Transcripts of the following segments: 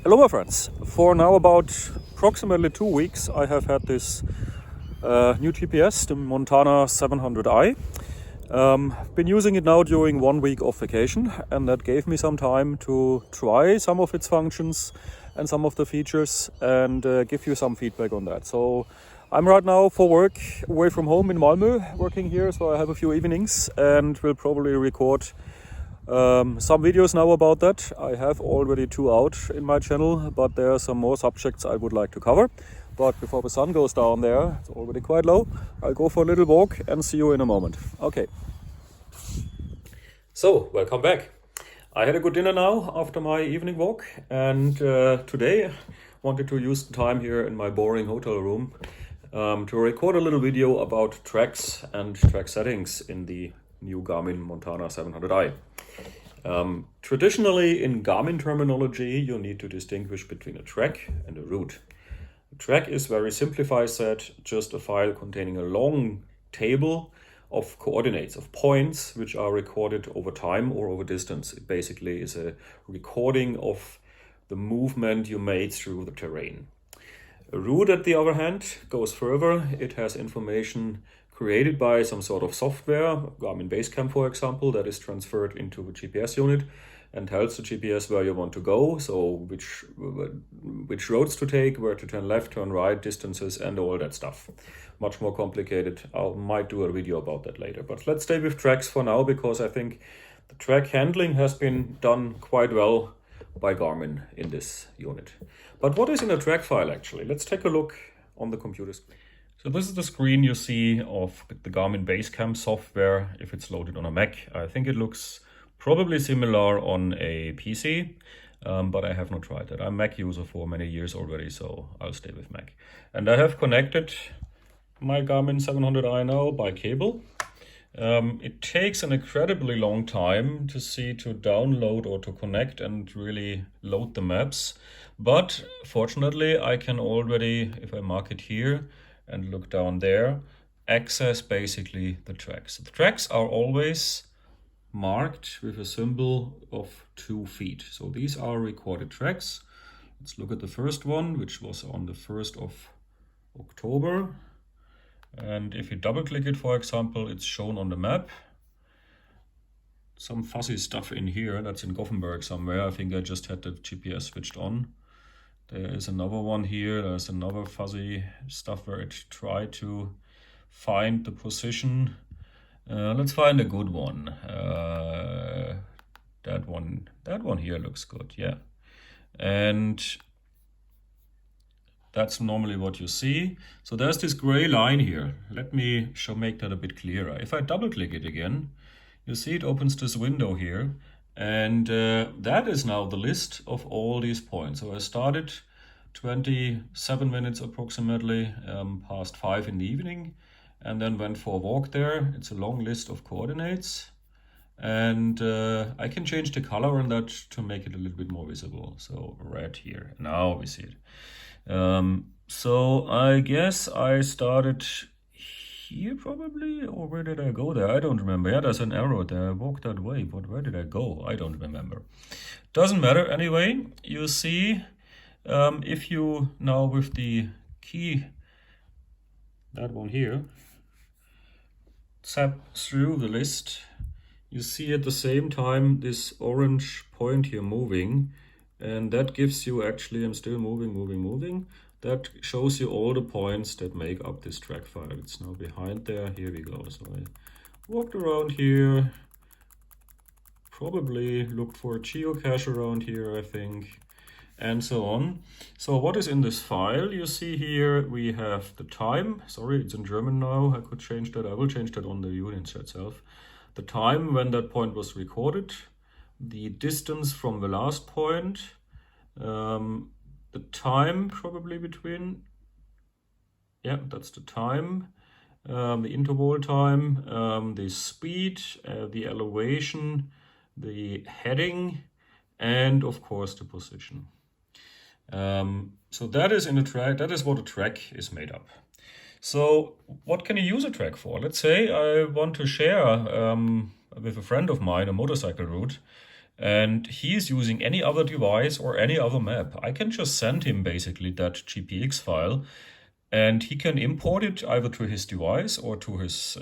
Hello my friends, for now about approximately 2 weeks I have had this new GPS, the Montana 700i. Been using it now during 1 week of vacation, and that gave me some time to try some of its functions and some of the features and give you some feedback on that. So I'm right now for work away from home in Malmö, working here, so I have a few evenings and will probably record some videos now about that. I have already 2 out in my channel, but there are some more subjects I would like to cover. But before the sun goes down there, it's already quite low, I'll go for a little walk and see you in a moment. Okay. So, welcome back. I had a good dinner now after my evening walk, and today I wanted to use the time here in my boring hotel room to record a little video about tracks and track settings in the new Garmin Montana 700i. Traditionally, in Garmin terminology, you need to distinguish between a track and a route. A track is, very simplified said, just a file containing a long table of coordinates, of points, which are recorded over time or over distance. It basically is a recording of the movement you made through the terrain. A route, at the other hand, goes further. It has information created by some sort of software, Garmin Basecamp for example, that is transferred into the GPS unit and tells the GPS where you want to go, so which roads to take, where to turn left, turn right, distances, and all that stuff. Much more complicated. I might do a video about that later. But let's stay with tracks for now, because I think the track handling has been done quite well by Garmin in this unit. But what is in a track file actually? Let's take a look on the computer screen. So this is the screen you see of the Garmin Basecamp software if it's loaded on a Mac. I think it looks probably similar on a PC, but I have not tried that. I'm a Mac user for many years already, so I'll stay with Mac. And I have connected my Garmin 700i now by cable. It takes an incredibly long time to download or to connect and really load the maps. But fortunately, I can already, if I mark it here and look down there, access basically the tracks. The tracks are always marked with a symbol of 2 feet. So these are recorded tracks. Let's look at the first one, which was on the 1st of October. And if you double click it, for example, it's shown on the map. Some fuzzy stuff in here, that's in Gothenburg somewhere. I think I just had the GPS switched on. There is another one here, there's another fuzzy stuff where it tried to find the position. Let's find a good one. That one here looks good, yeah. And that's normally what you see. So there's this gray line here. Let me make that a bit clearer. If I double click it again, you see it opens this window here. And that is now the list of all these points. So I started 27 minutes approximately past 5 in the evening, and then went for a walk there. It's a long list of coordinates, and I can change the color on that to make it a little bit more visible. So red here, now we see it. So I guess I started here probably, or where did I go there? I don't remember. Yeah, there's an arrow there. I walked that way, but where did I go? I don't remember. Doesn't matter. Anyway, you see, if you now with the key, that one here, tap through the list, you see at the same time this orange point here moving, and that gives you actually, I'm still moving. That shows you all the points that make up this track file. It's now behind there. Here we go. So I walked around here, probably looked for a geocache around here, I think, and so on. So what is in this file? You see here we have the time. Sorry, it's in German now. I could change that. I will change that on the unit itself. The time when that point was recorded, the distance from the last point, the time probably between, yeah, that's the time, the interval time, the speed, the elevation, the heading, and of course the position. So that is in a track, that is what a track is made up. So what can you use a track for? Let's say I want to share with a friend of mine a motorcycle route, and he is using any other device or any other map, I can just send him basically that GPX file, and he can import it either to his device or to his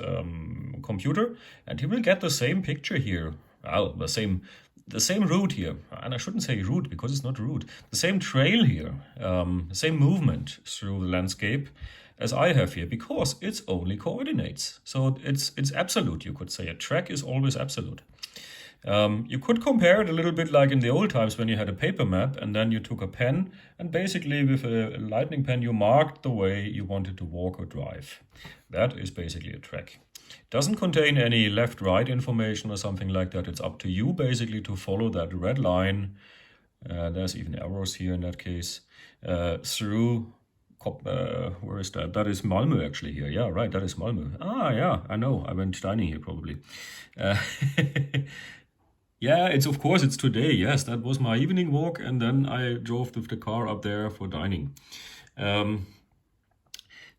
computer, and he will get the same picture here. Well, the same route here, and I shouldn't say route because it's not route. The same trail here, the same movement through the landscape as I have here, because it's only coordinates. So it's absolute. You could say a track is always absolute. You could compare it a little bit like in the old times when you had a paper map and then you took a pen and basically with a lightning pen you marked the way you wanted to walk or drive. That is basically a track. It doesn't contain any left-right information or something like that. It's up to you basically to follow that red line. There's even arrows here in that case through. Where is that? That is Malmö actually here. Yeah, right, that is Malmö. Ah, yeah, I know. I went dining here probably. Yeah, of course it's today. Yes, that was my evening walk, and then I drove with the car up there for dining.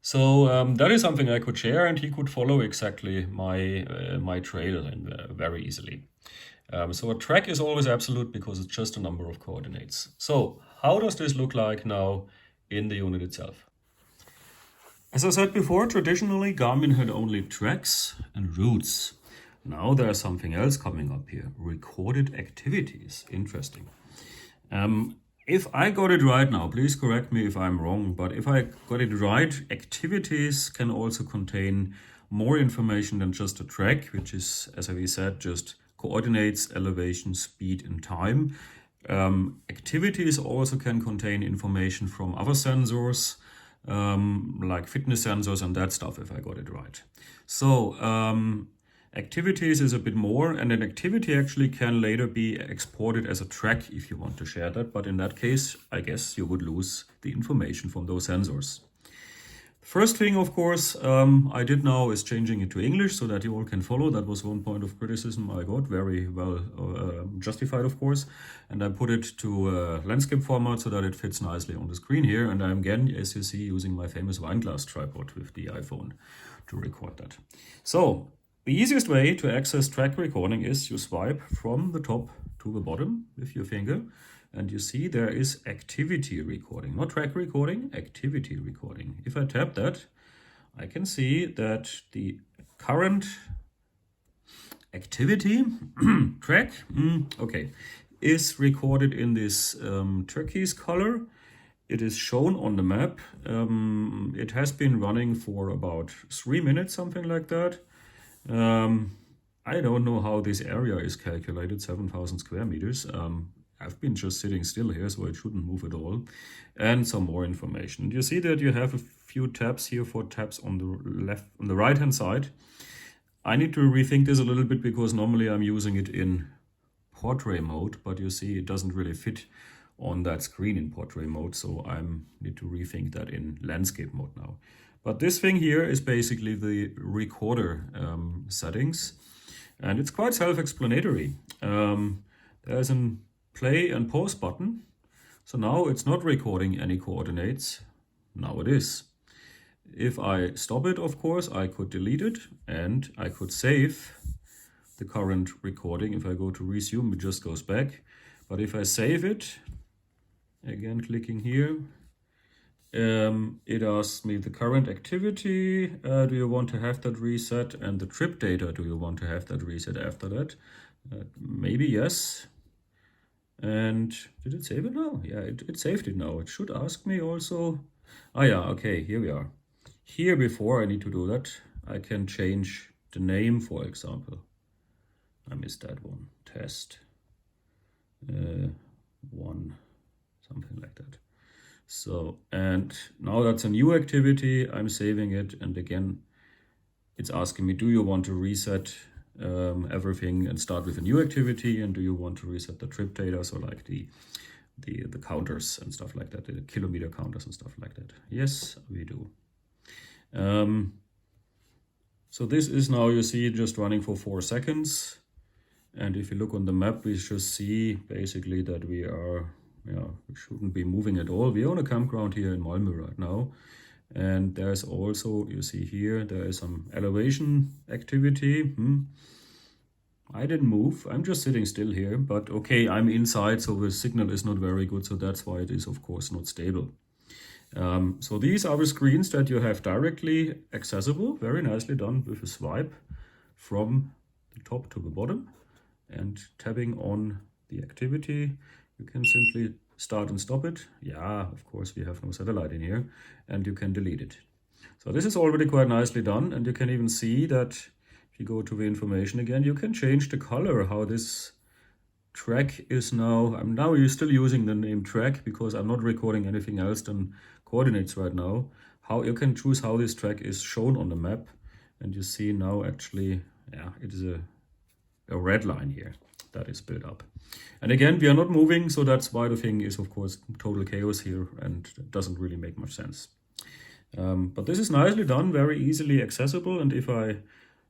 So that is something I could share, and he could follow exactly my trail very easily. So a track is always absolute because it's just a number of coordinates. So how does this look like now in the unit itself? As I said before, traditionally Garmin had only tracks and routes. Now there's something else coming up here, recorded activities. Interesting. If I got it right now, please correct me if I'm wrong, but if I got it right, activities can also contain more information than just a track, which is, as we said, just coordinates, elevation, speed, and time. Activities also can contain information from other sensors, like fitness sensors and that stuff, if I got it right. So activities is a bit more, and an activity actually can later be exported as a track if you want to share that, but in that case, I guess you would lose the information from those sensors. First thing, of course, I did now is changing it to English so that you all can follow. That was one point of criticism I got, very well justified, of course. And I put it to landscape format so that it fits nicely on the screen here. And I'm again, as you see, using my famous wine glass tripod with the iPhone to record that. So the easiest way to access track recording is you swipe from the top to the bottom with your finger. And you see there is activity recording, not track recording, activity recording. If I tap that, I can see that the current activity track, is recorded in this turquoise color. It is shown on the map. It has been running for about 3 minutes, something like that. I don't know how this area is calculated, 7,000 square meters. I've been just sitting still here, so it shouldn't move at all. And some more information. You see that you have a few tabs here, 4 tabs on the right hand side. I need to rethink this a little bit because normally I'm using it in portrait mode, but you see it doesn't really fit on that screen in portrait mode, so I need to rethink that in landscape mode now. But this thing here is basically the recorder settings, and it's quite self-explanatory. There's an play and pause button. So now it's not recording any coordinates. Now it is. If I stop it, of course, I could delete it and I could save the current recording. If I go to resume, it just goes back. But if I save it, again clicking here, it asks me the current activity. Do you want to have that reset? And the trip data, do you want to have that reset after that? Maybe yes. And did it save it now? Yeah, it saved it now. It should ask me also. Ah, yeah, okay, here we are. Here, before I need to do that, I can change the name, for example. I missed that one. Test 1, something like that. So, and now that's a new activity. I'm saving it. And again, it's asking me, do you want to reset everything and start with a new activity, and do you want to reset the trip data, so like the counters and stuff like that, the kilometer counters and stuff like that? Yes, we do. So this is now, you see, just running for 4 seconds, and if you look on the map, we just see basically that we shouldn't be moving at all. We're on a campground here in Malmö right now. And there's also, you see here, there is some elevation activity. I didn't move. I'm just sitting still here, but okay, I'm inside, so the signal is not very good, so that's why it is, of course, not stable. So these are the screens that you have directly accessible, very nicely done with a swipe from the top to the bottom, and tapping on the activity, you can simply start and stop it. Yeah, of course, we have no satellite in here, and you can delete it. So this is already quite nicely done, and you can even see that if you go to the information again, you can change the color, how this track is now. I'm now still using the name track because I'm not recording anything else than coordinates right now. How you can choose how this track is shown on the map, and you see now actually, yeah, it is a red line here that is built up. And again, we are not moving, so that's why the thing is, of course, total chaos here and it doesn't really make much sense. But this is nicely done, very easily accessible, and if I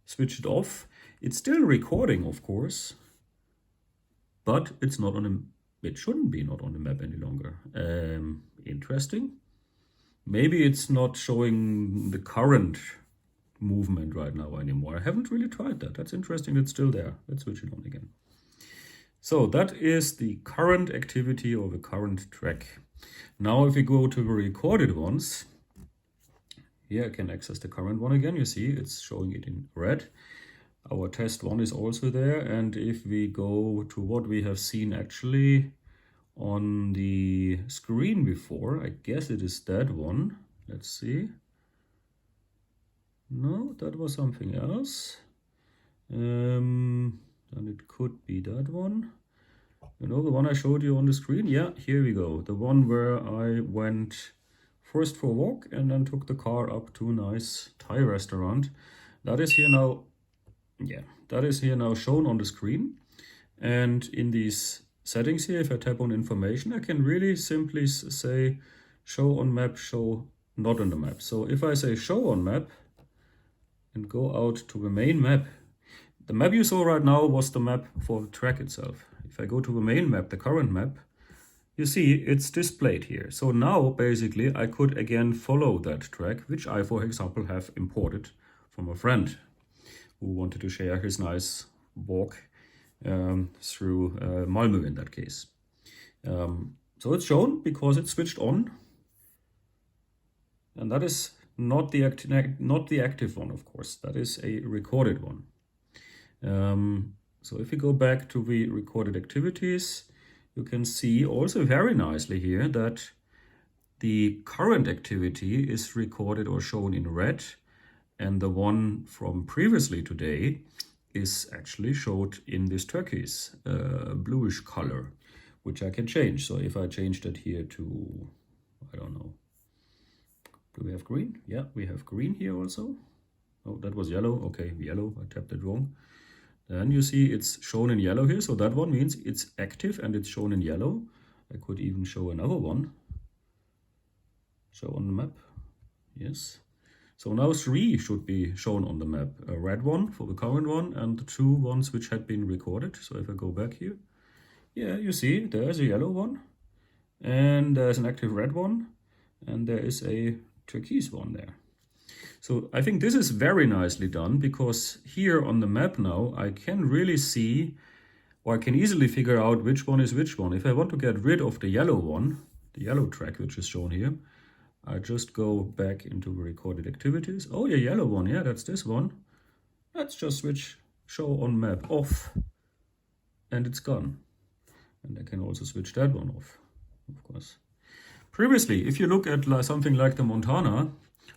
switch it off, it's still recording, of course, but it's not on a, it shouldn't be not on the map any longer. Interesting. Maybe it's not showing the current movement right now anymore. I haven't really tried that. That's interesting. It's still there. Let's switch it on again. So that is the current activity or the current track. Now if we go to the recorded ones, here I can access the current one again. You see it's showing it in red. Our test one is also there, and if we go to what we have seen actually on the screen before, I guess it is that one. Let's see. No, that was something else. Then it could be that one. You know, the one I showed you on the screen? Yeah, here we go. The one where I went first for a walk and then took the car up to a nice Thai restaurant. That is here now. Yeah, that is here now shown on the screen. And in these settings here, if I tap on information, I can really simply say show on map, show not on the map. So if I say show on map and go out to the main map, the map you saw right now was the map for the track itself. If I go to the main map, the current map, you see it's displayed here. So now basically I could again follow that track, which I, for example, have imported from a friend who wanted to share his nice walk through Malmö in that case. So it's shown because it's switched on, and that is not the active one, of course. That is a recorded one. So if we go back to the recorded activities, you can see also very nicely here that the current activity is recorded or shown in red, and the one from previously today is actually showed in this turquoise bluish color, which I can change. So if I change that here to, I don't know, do we have green? Yeah, we have green here also. Oh, that was yellow. Okay, yellow, I tapped it wrong. Then you see it's shown in yellow here. So that one means it's active and it's shown in yellow. I could even show another one. Show on the map. Yes. So now 3 should be shown on the map. A red one for the current one and the 2 ones which had been recorded. So if I go back here, yeah, you see there's a yellow one and there's an active red one and there is a turquoise one there. So I think this is very nicely done because here on the map now I can really see, or I can easily figure out which one is which one. If I want to get rid of the yellow one, the yellow track which is shown here, I just go back into the recorded activities. Oh, yeah, yellow one, yeah, that's this one. Let's just switch show on map off and it's gone. And I can also switch that one off, of course. Previously, if you look at something like the Montana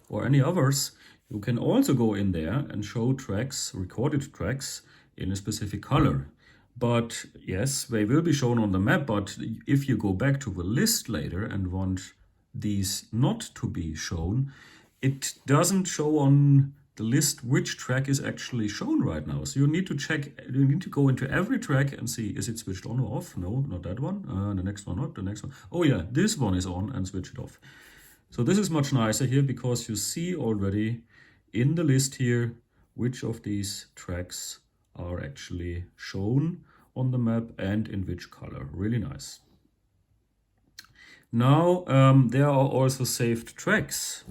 or any others, you can also go in there and show tracks, recorded tracks in a specific color. But yes, they will be shown on the map, but if you go back to the list later and want these not to be shown, it doesn't show on the list which track is actually shown right now. So you need to check, you need to go into every track and see, is it switched on or off? No, not that one. The next one, not the next one. Oh yeah, this one is on, and switch it off. So this is much nicer here because you see already in the list here which of these tracks are actually shown on the map and in which color. Really nice. Now there are also saved tracks.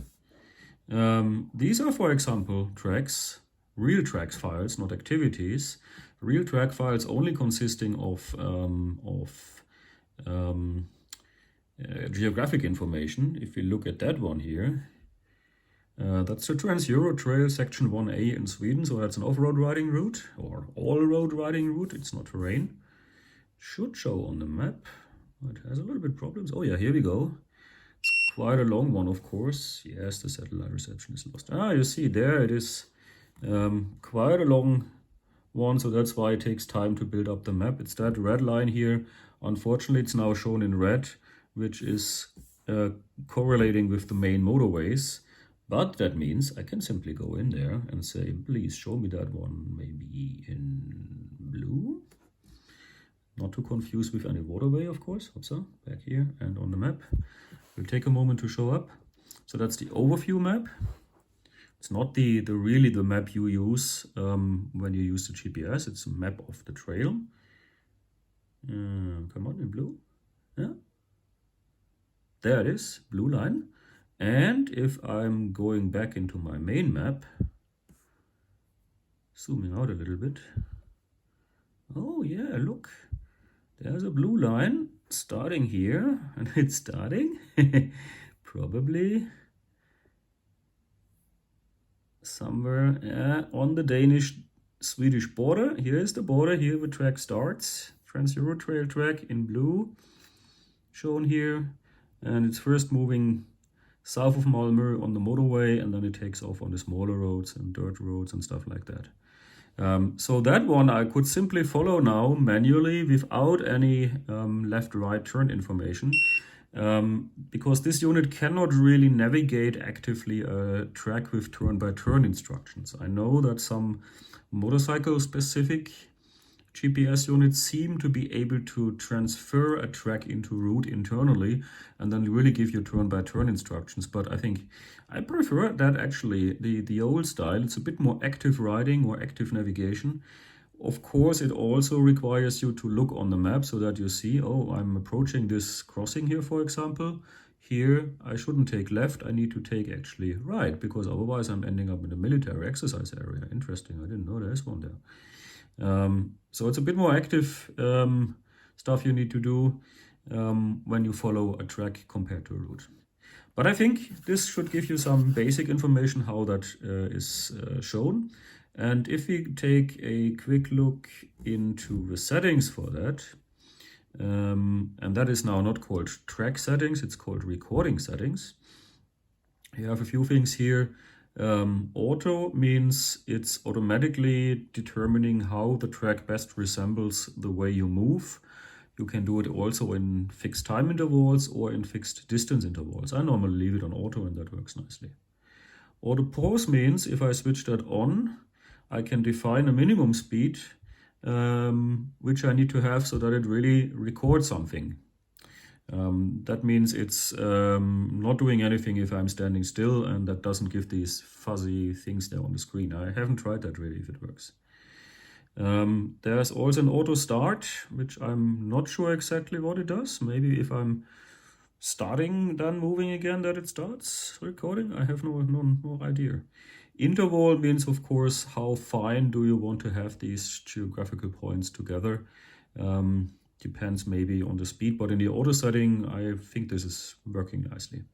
These are, for example, tracks, real tracks files, not activities. real track files only consisting of geographic information. If we look at that one here, that's the Trans-Euro Trail Section 1A in Sweden, so that's an off-road riding route, or all-road riding route, it's not terrain. Should show on the map. It has a little bit problems. Oh yeah, here we go. It's quite a long one, of course. Yes, the satellite reception is lost. Ah, you see, there it is. Quite a long one, so that's why it takes time to build up the map. It's that red line here. Unfortunately, it's now shown in red, which is correlating with the main motorways. But that means I can simply go in there and say, please show me that one, maybe in blue. Not to confuse with any waterway, of course. Oopsa, back here and on the map. Will take a moment to show up. So that's the overview map. It's not the really the map you use when you use the GPS. It's a map of the trail. Come on, in blue. Yeah. There it is, blue line. And if I'm going back into my main map, zooming out a little bit. Oh yeah, look. There's a blue line starting here, and it's starting probably somewhere on the Danish-Swedish border. Here is the border, here the track starts. Trans-Euro Trail track in blue shown here, and it's first moving south of Malmö on the motorway, and then it takes off on the smaller roads and dirt roads and stuff like that. So that one I could simply follow now manually without any left-right turn information, because this unit cannot really navigate actively a track with turn-by-turn instructions. I know that some motorcycle-specific GPS units seem to be able to transfer a track into route internally and then really give you turn-by-turn instructions. But I think I prefer that actually, the old style. It's a bit more active riding or active navigation. Of course, it also requires you to look on the map so that you see, oh, I'm approaching this crossing here, for example. Here, I shouldn't take left, I need to take actually right, because otherwise I'm ending up in the military exercise area. Interesting, I didn't know there's one there. So it's a bit more active stuff you need to do when you follow a track compared to a route. But I think this should give you some basic information how that is shown. And if we take a quick look into the settings for that, and that is now not called track settings, it's called recording settings. You have a few things here. Auto means it's automatically determining how the track best resembles the way you move. You can do it also in fixed time intervals or in fixed distance intervals. I normally leave it on auto and that works nicely. Auto pause means if I switch that on, I can define a minimum speed which I need to have so that it really records something. That means it's not doing anything if I'm standing still, and that doesn't give these fuzzy things there on the screen. I haven't tried that really if it works. There's also an auto start, which I'm not sure exactly what it does. Maybe if I'm starting then moving again that it starts recording. I have no idea. Interval means, of course, how fine do you want to have these geographical points together. Depends maybe on the speed, but in the auto setting, I think this is working nicely.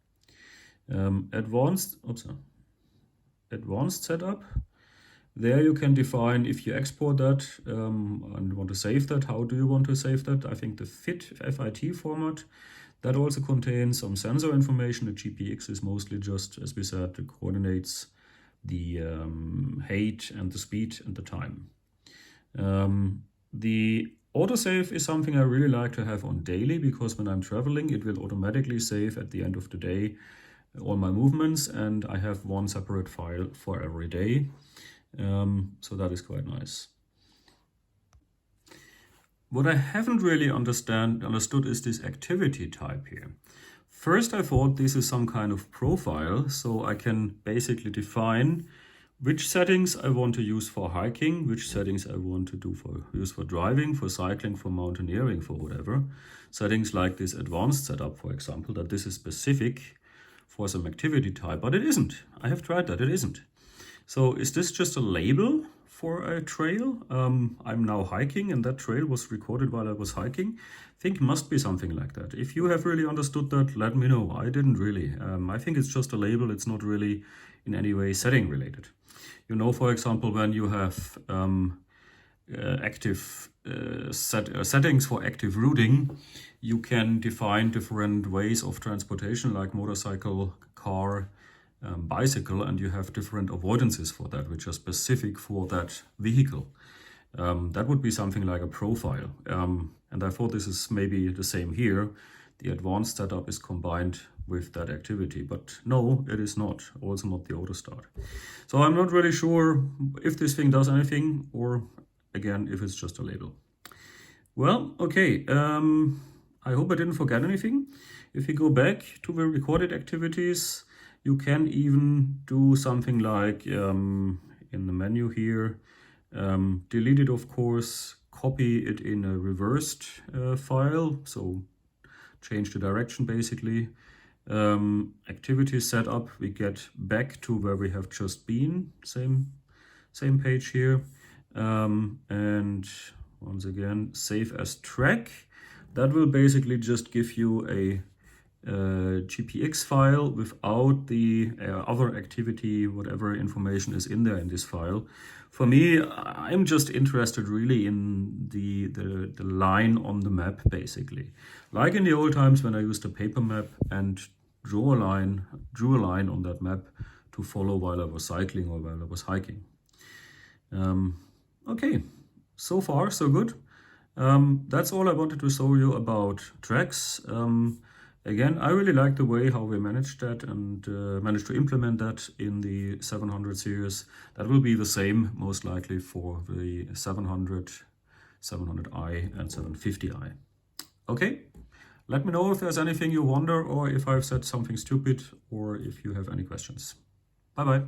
Advanced setup. There you can define if you export that and want to save that, how do you want to save that? I think the FIT format, that also contains some sensor information. The GPX is mostly just, as we said, the coordinates, the height and the speed and the time. The autosave is something I really like to have on daily, because when I'm traveling, it will automatically save at the end of the day all my movements, and I have one separate file for every day. So that is quite nice. What I haven't really understood is this activity type here. First, I thought this is some kind of profile, so I can basically define which settings I want to use for hiking, which settings I want to use for driving, for cycling, for mountaineering, for whatever. Settings like this advanced setup, for example, that this is specific for some activity type, but it isn't. I have tried that, it isn't. So is this just a label for a trail. I'm now hiking, and that trail was recorded while I was hiking. I think it must be something like that. If you have really understood that, let me know. I didn't really. I think it's just a label. It's not really in any way setting related. You know, for example, when you have active settings for active routing, you can define different ways of transportation like motorcycle, car, bicycle, and you have different avoidances for that, which are specific for that vehicle. That would be something like a profile. And I thought this is maybe the same here. The advanced setup is combined with that activity, but no, it is not. Also not the auto start. So I'm not really sure if this thing does anything, or again, if it's just a label. Well, okay. I hope I didn't forget anything. If you go back to the recorded activities, you can even do something like in the menu here, delete it, of course, copy it in a reversed file, so change the direction basically. Activity setup, we get back to where we have just been, same page here. And once again, save as track. That will basically just give you a GPX file without the other activity, whatever information is in there in this file. For me, I'm just interested really in the line on the map, basically. Like in the old times when I used a paper map and drew a line on that map to follow while I was cycling or while I was hiking. Okay, so far so good. That's all I wanted to show you about tracks. Again, I really like the way how we managed that and managed to implement that in the 700 series. That will be the same most likely for the 700, 700i and 750i. Okay, let me know if there's anything you wonder, or if I've said something stupid, or if you have any questions. Bye bye.